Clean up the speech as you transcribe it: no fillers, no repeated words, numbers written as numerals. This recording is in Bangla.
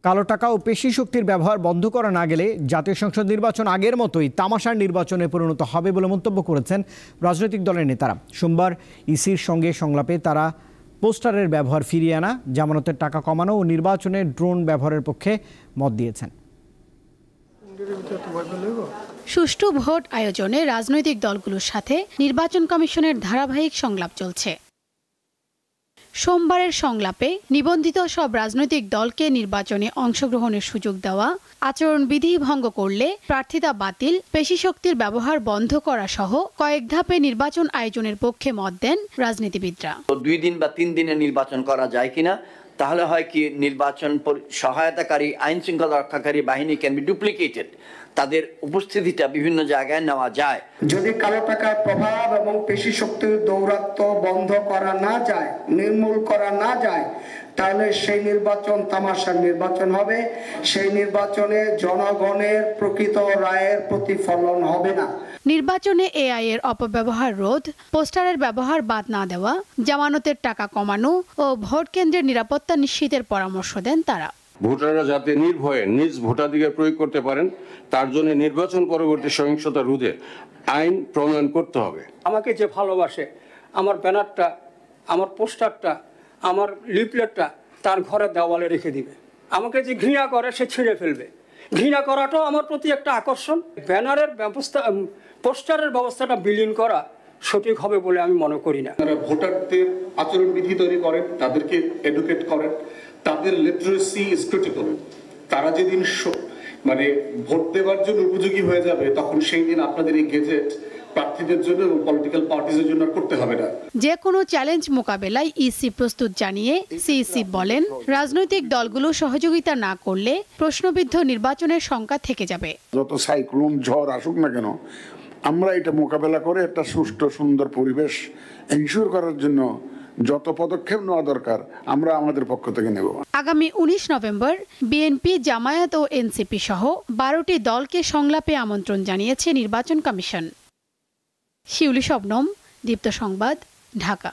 কালো টাকা ও পেশি শক্তির ব্যবহার বন্ধ করা না গেলে জাতীয় সংসদ নির্বাচন আগের মতোই তামাশার নির্বাচনে পরিণত হবে বলে মন্তব্য করেছেন রাজনৈতিক দলের নেতারা। সোমবার ইসির সঙ্গে সংলাপে তারা পোস্টারের ব্যবহার ফিরিয়ে আনা, জামানতের টাকা কমানো ও নির্বাচনে ড্রোন ব্যবহারের পক্ষে মত দিয়েছেন। সুষ্ঠু ভোট আয়োজনে রাজনৈতিক দলগুলোর সাথে নির্বাচন কমিশনের ধারাবাহিক সংলাপ চলছে। সোমবারের সংলাপে নিবন্ধিত সব রাজনৈতিক দলকে নির্বাচনে অংশগ্রহণের সুযোগ দেওয়া, আচরণবিধি ভঙ্গ করলে প্রার্থিতা বাতিল, পেশি শক্তির ব্যবহার বন্ধ করা সহ কয়েক ধাপে নির্বাচন আয়োজনের পক্ষে মত দেন রাজনীতিবিদরা। 2 দিন বা 3 দিনে নির্বাচন করা যায় কিনা, তাহলে হয় কি নির্বাচন সহায়তাকারী আইন শৃঙ্খলা রক্ষাকারী বাহিনী ক্যান বি ডুপ্লিকেটেড, তাদের উপস্থিতিটা বিভিন্ন জায়গায় নেওয়া যায়। যদি কালো টাকার প্রভাব এবং পেশি শক্তির দৌরাত্ম্য বন্ধ করা না যায়, নির্মূল করা না যায়, তাহলে সেই নির্বাচন তামাশার নির্বাচন হবে। সেই নির্বাচনে জনগণের প্রকৃত রায়ের প্রতিফলন হবে না। নির্বাচনে এআই এর অপব্যবহার রোধ, পোস্টারের ব্যবহার বাদ না দেওয়া, জামানতের টাকা কমানো ও ভোট কেন্দ্রের নিরাপত্তা নিশ্চিতের পরামর্শ দেন তারা। ভোটাররা যাতে নির্ভয়ে নিজ ভোটাধিকার প্রয়োগ করতে পারেন, তার জন্য নির্বাচন পরবর্তী সহিংসতা রোধে আইন প্রণয়ন করতে হবে। আমাকে যে ভালোবাসে, আমার ব্যানারটা, আমার পোস্টারটা, আমার লিফলেটটা তার ঘরের দেওয়ালে রেখে দিবে। আমাকে যে ঘৃণা করে সে ছিঁড়ে ফেলবে। ঘৃণা করাটাও আমার প্রতি একটা আকর্ষণ। ব্যানারের ব্যবস্থা, পোস্টারের ব্যবস্থাটা বিলীন করা সঠিক হবে বলে আমি মনে করি না। তারা ভোটারদের আচরণবিধি তৈরি করেন, তাদেরকে এডুকেট করেন, তাদের লিটারেসি ইজ ক্রিটিক্যাল। তারা যেদিন ভোট দেওয়ার জন্য উপযোগী হয়ে যাবে, তখন সেই দিন আপনাদের এই গেজেট প্রার্থীদের জন্য এবং পলিটিক্যাল পার্টিদের জন্য করতে হবে না। যে কোনো চ্যালেঞ্জ মোকাবেলায় ইসি প্রস্তুত জানিয়ে সিইসি বলেন, রাজনৈতিক দলগুলো সহযোগিতা না করলে প্রশ্নবিদ্ধ নির্বাচনের শঙ্কা থেকে যাবে। যত সাইক্লোন ঝড় আসুক না কেন, আমরা এটা মোকাবেলা করে একটা সুষ্ঠু সুন্দর পরিবেশ এনশিওর করার জন্য যত পদক্ষেপ নেওয়া দরকার আমরা আমাদের পক্ষ থেকে নেব। আগামী 19 নভেম্বর বিএনপি, জামায়াত ও এনসিপি সহ 12টি দলকে সংলাপে আমন্ত্রণ জানিয়েছে নির্বাচন কমিশন। শিউলি শবনম, দীপ্ত সংবাদ, ঢাকা।